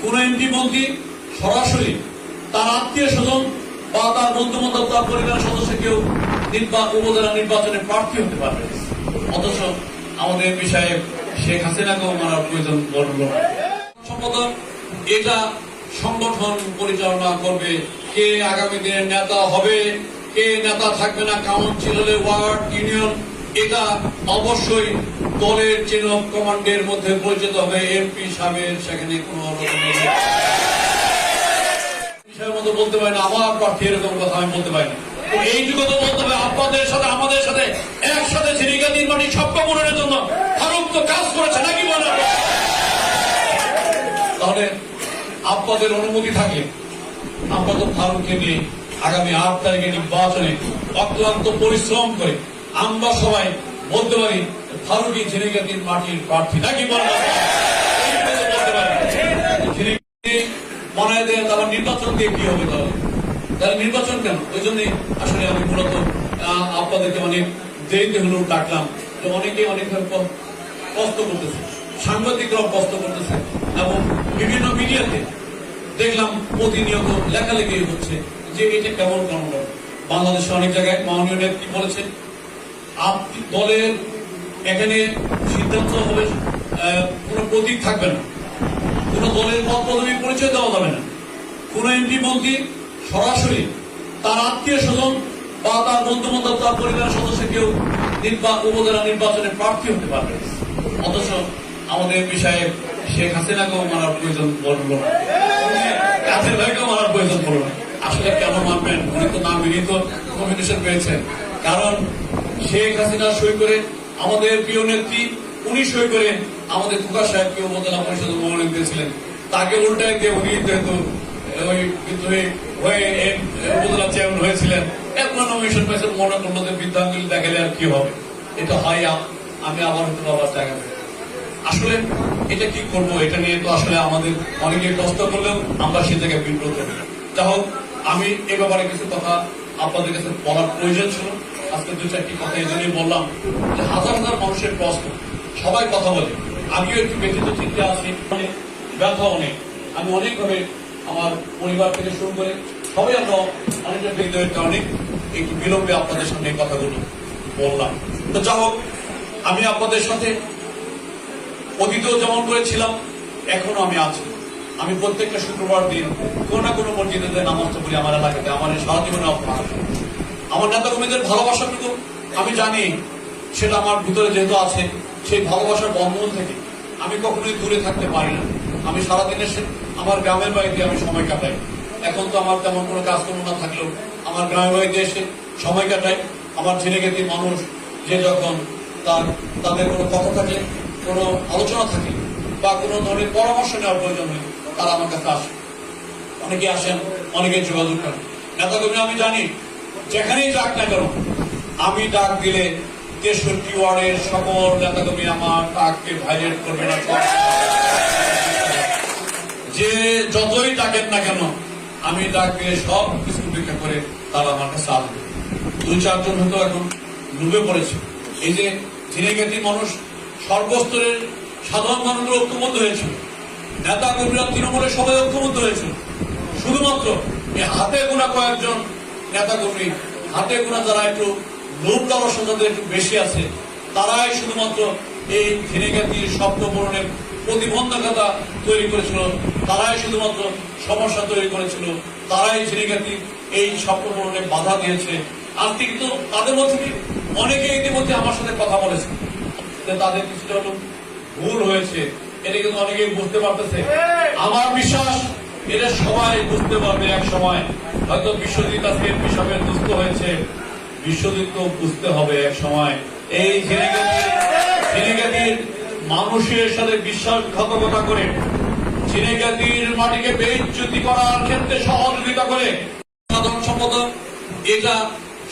কোন এমপি মন্ত্রী সরাসরি তার আত্মীয় স্বজন বা তার বন্ধু বান্ধব তার পরিবারের সদস্য কেউ উপজেলা নির্বাচনে প্রার্থী হতে পারবে, অথচ আমাদের এমপি সাহেব শেখ হাসিনাকেও মারার প্রয়োজন পড়ল। সম্পাদক এটা সংগঠন পরিচালনা করবে, কে আগামী দিনের নেতা হবে, কে নেতা থাকবে না, কাউন্সিল হলে ওয়ার্ড ইউনিয়ন, এটা অবশ্যই দলের চেন অফ কমান্ডের মধ্যে পরিচিত হবে। এমপি সাহেবের সেখানে কোন মতো বলতে পারি না আমার প্রার্থী, এরকম কথা আমি বলতে পারি না। এইটুকু তো বলতে হবে, আপনাদের সাথে আমাদের সাথে একসাথে ঝিনাইগাতীর মাটি স্বপ্ন পূরণের জন্য ফারুক তো কাজ করেছে নাকি বলে, তাহলে আপনাদের অনুমতি থাকলে আমরা তো ফারুককে নিয়ে আগামী 8 তারিখে নির্বাচনে অক্লান্ত পরিশ্রম করে আমরা সবাই বলতে পারি ফারুকই ঝিনাইগাতীর মাটির প্রার্থী নাকি বলে বলতে পারি। মনে দেয় তারপর নির্বাচন দিয়ে কি হবে, তাহলে নির্বাচন কেন? ওই জন্য আসলে আমি মূলত আপনাদেরকে অনেক দেরিতে হলেও ডাকলাম, যে অনেকে অনেকভাবে কষ্ট করতেছে, সাংবাদিকরাও কষ্ট করতেছে এবং বিভিন্ন মিডিয়াতে দেখলাম প্রতিনিয়ত লেখালেখি হচ্ছে যে এটা কেমন কারণ। বাংলাদেশে অনেক জায়গায় মাননীয় নেত্রী বলেছেন দলের এখানে সিদ্ধান্ত হবে কোন প্রতীক থাকবে না, কোন দলের পদ পদবী পরিচয় দেওয়া যাবে না, কোন এমপি মন্ত্রী সরাসরি তার আত্মীয় স্বজন বা তার বন্ধু বান্ধব তার পরিবারের সদস্য কেউ উপজেলা নির্বাচনে প্রার্থী হতে পারবে, অথচ আমাদের এমপি সাহেব শেখ হাসিনাকেও মারার প্রয়োজন পড়ল, কাছের ভাইকেও মারার প্রয়োজন পড়ল না। আসলে কেন মানবেন? উনি তো নাম বিনীত কমিউনিকেশন পেয়েছেন, কারণ শেখ হাসিনা সই করে আমাদের প্রিয় নেত্রী, উনি সই করে আমাদের খোকা সাহেবকে উপজেলা পরিষদ মনোনয়ন দিয়েছিলেন, তাকে উল্টায় দিয়ে উনি যেহেতু উপজেলা চেয়ারম্যান হয়েছিলেন, এখন নমিনেশন পেয়েছেন, মনে করলো যে বিদ্যাঙ্গুলি দেখালে আর কি হবে, এটা হয় আমি আবার হতে বাবার জায়গা। আসলে এটা কি করবো, এটা নিয়ে তো আসলে আমাদের অনেকে কষ্ট করলেও আমরা সে জায়গায় বিব্রত হই। যা হোক, আমি এ ব্যাপারে কিছু কথা আপনাদের কাছে বলার প্রয়োজন ছিল। আজকে 2-4টি কথা এই জন্যই বললাম যে হাজার হাজার মানুষের প্রশ্ন, সবাই কথা বলে, আমিও একটু ব্যথিত চিন্তা আছি, ব্যথা অনেক, আমি অনেকভাবে আমার পরিবার থেকে শুরু করে সবাই আমরা অনেকটা হৃদয়ের কারণে একটু বিলম্বে আপনাদের সামনে কথাগুলো বললাম। তো যা হোক, আমি আপনাদের সাথে অতীতেও যেমন করেছিলাম এখনো আমি আছি। আমি প্রত্যেকটা শুক্রবার দিন কোন না কোনো মসজিদে নামাজ পড়ি আমার এলাকাতে, আমার সারা জীবনে অভ্যাস। আমার নেতা কর্মীদের ভালোবাসাটুকু আমি জানি, সেটা আমার ভিতরে যেহেতু আছে, সেই ভালোবাসার বন্ধন থেকে আমি কখনোই দূরে থাকতে পারি না। আমি সারাদিন এসে আমার গ্রামের বাড়িতে আমি সময় কাটাই। এখন তো আমার তেমন কোনো কাজকর্ম না থাকলেও আমার গ্রামের বাড়িতে এসে সময় কাটাই। আমার ঝিনাইগাতীর মানুষ যে যখন তাদের কোনো কথা থাকে, কোনো আলোচনা থাকে বা কোনো ধরনের পরামর্শ নেওয়ার প্রয়োজন হয়, তারা আমার কাছে আসে। অনেকে আসেন, অনেকে যোগাযোগ করেন। নেতাকর্মী আমি জানি যেখানেই যাক না কেন, আমি ডাক দিলে 63 ওয়ার্ডের সকল নেতাকর্মী আমার ডাককে ভাইলেট করবে না, যে যতই ডাকেন না কেন আমি ডাক দিলে সব কিছু উপেক্ষা করে তারা আমার কাছে আসবে। 2-4 জন হয়তো এখন ডুবে পড়েছে। এই যে ঝিনাইগাতীর মানুষ সর্বস্তরের সাধারণ মানুষরা ঐক্যবদ্ধ হয়েছিল, নেতা কর্মীরা তৃণমূলের সবাই ঐক্যবদ্ধ হয়েছিল। শুধুমাত্র এই হাতে গোনা কয়েকজন নেতা কর্মী, হাতে গোনা যারা একটু লোভ লালসা যাদের একটু বেশি আছে, তারাই শুধুমাত্র এই ঝিনাইগাতীর স্বপ্ন পূরণের প্রতিবন্ধকতা তৈরি করেছিল, তারাই শুধুমাত্র সমস্যা তৈরি করেছিল, তারাই ঝিনাইগাতীর এই স্বপ্ন পূরণে বাধা দিয়েছে। আর কিন্তু তাদের মধ্যে অনেকে ইতিমধ্যে আমার সাথে কথা বলেছে যে তাদের কিছুটা হলো ভুল হয়েছে, এটা কিন্তু অনেকেই বুঝতে পারতেছে। আমার বিশ্বাস এটা সবাই বুঝতে পারবে এক সময়। হয়তো বিশ্বজিৎ আজকে বিশ্বকের দুস্থ হয়েছে, বিশ্বজিৎকেও বুঝতে হবে এক সময় এই ঝিনাইগাতীর মানুষের সাথে বিশ্বাসঘাতকতা করে, ঝিনাইগাতীর মাটিকে বেইজ্জতি করার ক্ষেত্রে সহযোগিতা করে সাধারণ সম্পাদক এটা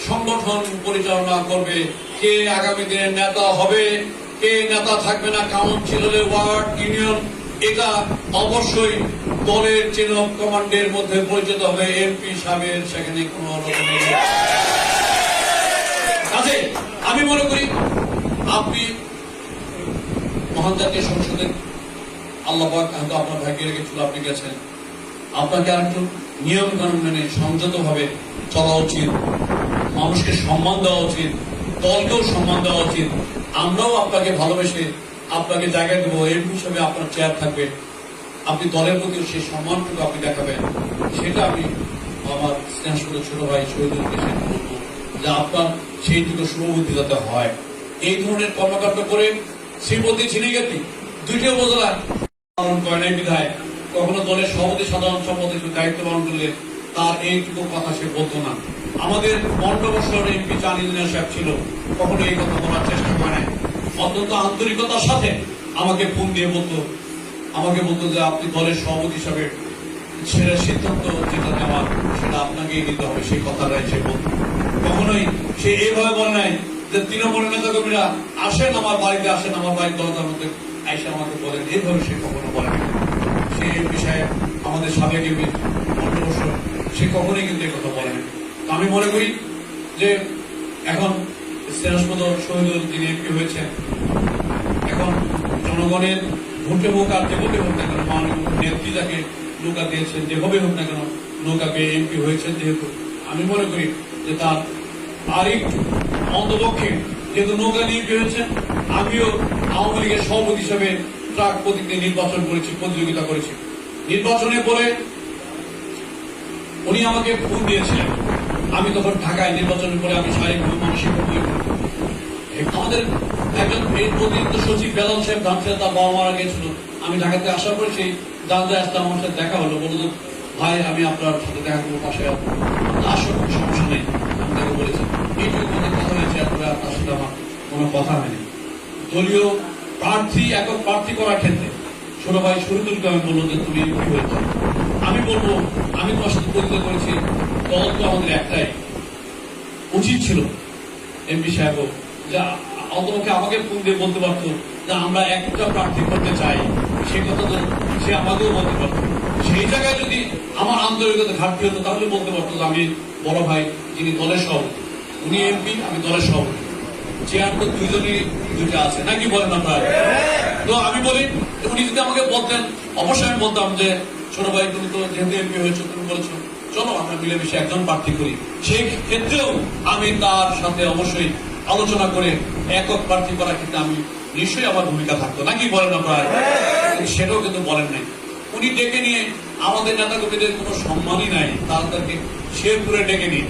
সংগঠন পরিচালনা করবে, কে আগামী দিনের নেতা হবে, কে নেতা থাকবে না, কাউন্সিল হলে ওয়ার্ড ইউনিয়ন, এটা অবশ্যই দলের চেন অফ কমান্ডের মধ্যে পরিচিত হবে। এমপি সাহেবের সেখানে কোন কাজে আমি মনে করি আপনি মহান জাতীয় সংসদে আল্লাহ পাক হয়তো আপনার ভাগ্যে রেখেছিল, আপনি গেছেন। আপনাকে আর একটু নিয়ম কানুন মেনে সংযত ভাবে চলা উচিত, মানুষকে সম্মান দেওয়া উচিত, দলকেও সম্মান দেওয়া উচিত। আমরাও আপনাকে ভালোবেসে আপনাকে জায়গা দেবো, এর হিসাবে আপনার চেয়ার থাকবে, আপনি দলের প্রতি সেই সম্মানটুকু আপনি দেখাবেন। সেটা আমি আমার স্নেহাস্পদ ছোট ভাই শহীদুলকে সেটা বলবো যে আপনার সেইটুকু শুভবুদ্ধি যাতে হয়। এই ধরনের কর্মকাণ্ড করে শ্রীপতি ঝিনিগাতি দুইটি উপজেলা পালন করে নাই বিধায় কখনো দলের সভাপতি সাধারণ সম্পাদক দায়িত্ব পালন করলে তার এইটুকু কথা সে বলতো না। আমাদের মন্ডবসর এমপি চান ইঞ্জিনিয়ার সাহেব ছিল, কখনো এই কথা বলার চেষ্টা করে নাই। অত্যন্ত আন্তরিকতার সাথে আমাকে ফোন দিয়ে আমাকে বলতো যে আপনি দলের সভাপতি হিসাবে সেটা সিদ্ধান্ত যেটা নেওয়ার সেটা আপনাকেই নিতে হবে, সেই কথাটাই সে বলত। কখনোই সে এইভাবে বলে নাই যে তৃণমূলের নেতা কর্মীরা আসেন আমার বাড়িতে, আসেন আমার বাড়ির দরজার মধ্যে আইসে আমাকে বলেন, এইভাবে সে কখনো বলে না। সে এই বিষয়ে আমাদের সাবেক এমপি মন্ডবসর সে কখনোই কিন্তু এই কথা বলে না। আমি মনে করি যে এখন স্নেহাস্পদ শহীদুল যিনি এমপি হয়েছেন, এখন জনগণের ভোটে হোক আর যেভাবে হোক না কেন, মাননীয় নেত্রী যাকে নৌকা দিয়েছেন, যেভাবে হোক না কেন নৌকাকে এমপি হয়েছেন, যেহেতু আমি মনে করি যে তার আরেকটু অন্তপক্ষে যেহেতু নৌকা নিয়ে এমপি হয়েছেন, আমিও আওয়ামী লীগের সভাপতি হিসেবে ট্রাক প্রতীক নিয়ে নির্বাচন করেছি, প্রতিযোগিতা করেছি। নির্বাচনের পরে উনি আমাকে ফোন দিয়েছিলেন, আমি তখন ঢাকায় নির্বাচনের পরে আমি শারীরিক মানসিক আমাদের একজন অতিরিক্ত সচিব বেলাল সাহেব ধানসে তার বাবা মারা গিয়েছিল। আমি ঢাকাতে আসার পরে সেই জানজায় আসতে আমার সাথে দেখা হলো, বলল ভাই আমি আপনার সাথে দেখা করবো, পাশে আসো, কোনো সমস্যা নেই। আমি তাকে বলেছি এইটুকু কথা হয়েছে, তার সাথে আমার কোনো কথা হয়নি। দলীয় প্রার্থী একক প্রার্থী করার ক্ষেত্রে ছোট ভাই শহীদুলকে আমি বলবো যে তুমি কি হয়েছে, আমি বলবো আমি তোমার সাথে পরিচয় করেছি, দল তো আমাদের একটাই, উচিত ছিল এমপি সাহেব যা অন্তপক্ষে আমাকে ফোন দিয়ে বলতে পারতো যে আমরা একটা প্রার্থী করতে চাই, সে কথা তো সে আমাকেও বলতে পারতো। সেই জায়গায় যদি আমার আন্তরিকতা ঘাটতি হতো তাহলে বলতে পারতো যে আমি বড় ভাই যিনি দলের সভাপতি, উনি এমপি, আমি দলের সভাপতি, চেয়ার তো দুইটা আছে নাকি বলেন আপনার। তো আমি বলি উনি যদি আমাকে বলতেন অবশ্যই আমি বলতাম যে ছোট ভাই তুমি তো যেহেতু এমপি হয়েছো, তুমি বলেছো চলো আমরা মিলেমিশে একজন প্রার্থী করি, সেই ক্ষেত্রেও আমি তার সাথে অবশ্যই আলোচনা করে একক প্রার্থী করার ক্ষেত্রে আমি নিশ্চয়ই আমার ভূমিকা থাকতো নাকি বলেন আপনার। সেটাও কিন্তু বলেন নাই। উনি ডেকে নিয়ে আমাদের নেতা কর্মীদের কোনো সম্মানই নাই, তাদেরকে শেরপুরে ডেকে নিয়ে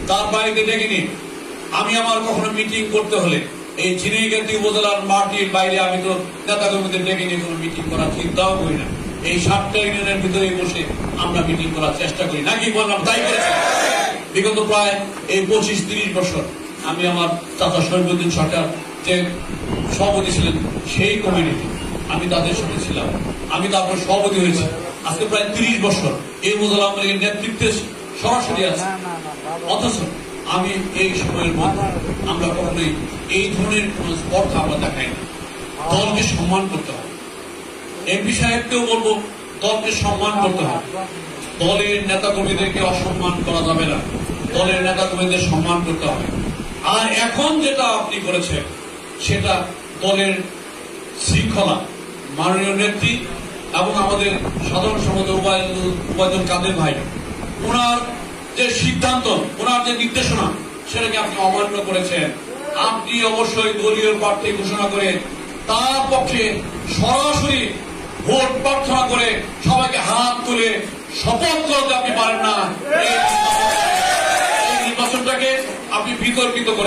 তার বাড়িতে ডেকে নিয়ে আমি আমার কখনো মিটিং করতে হলে এই ঝিনাইগাতি উপজেলার মাটির বাইরে আমি তো নেতা কর্মীদের ডেকে নিয়ে কোনো মিটিং করার চিন্তাও করি না। এই 7টা ইউনিয়নের ভিতরে বসে আমরা মিটিং করার চেষ্টা করি নাকি বললাম, তাই করেছি। বিগত প্রায় এই 25-30 বছর আমি আমার চাচা শরীফুদ্দিন সরকার যে সভাপতি ছিলেন সেই কমিউনিটি আমি তাদের সাথে ছিলাম, আমি তারপর সভাপতি হয়েছি। আজকে প্রায় 30 বছর এই উপজেলা আওয়ামী লীগের নেতৃত্বে সরাসরি আছে, অথচ আমি এই সময়ের মধ্যে আমরা কখনোই এই ধরনের কোন স্পর্ধা আমরা দেখাই না। দলকে সম্মান করতে হবে, এমপি সাহেবকেও বলবো দলকে সম্মান করতে হবে, দলের নেতা কর্মীদেরকে অসম্মান করা যাবে না, দলের নেতা কর্মীদের সম্মান করতে হবে। আর এখন যেটা আপনি করেছেন সেটা দলের শৃঙ্খলা, মাননীয় নেত্রী এবং আমাদের সাধারণ সম্পাদক উবায়দুল কাদের ভাই, ওনার যে সিদ্ধান্ত, ওনার যে নির্দেশনা সেটাকে আপনি অমান্য করেছেন। আপনি অবশ্যই দলীয় প্রার্থী ঘোষণা করে তার পক্ষে সরাসরি ভোট প্রার্থনা করে সবাইকে হাত তুলে শপথ করতে আপনি পারেন না। এই নির্বাচনটাকে আপনি বিতর্কিত করে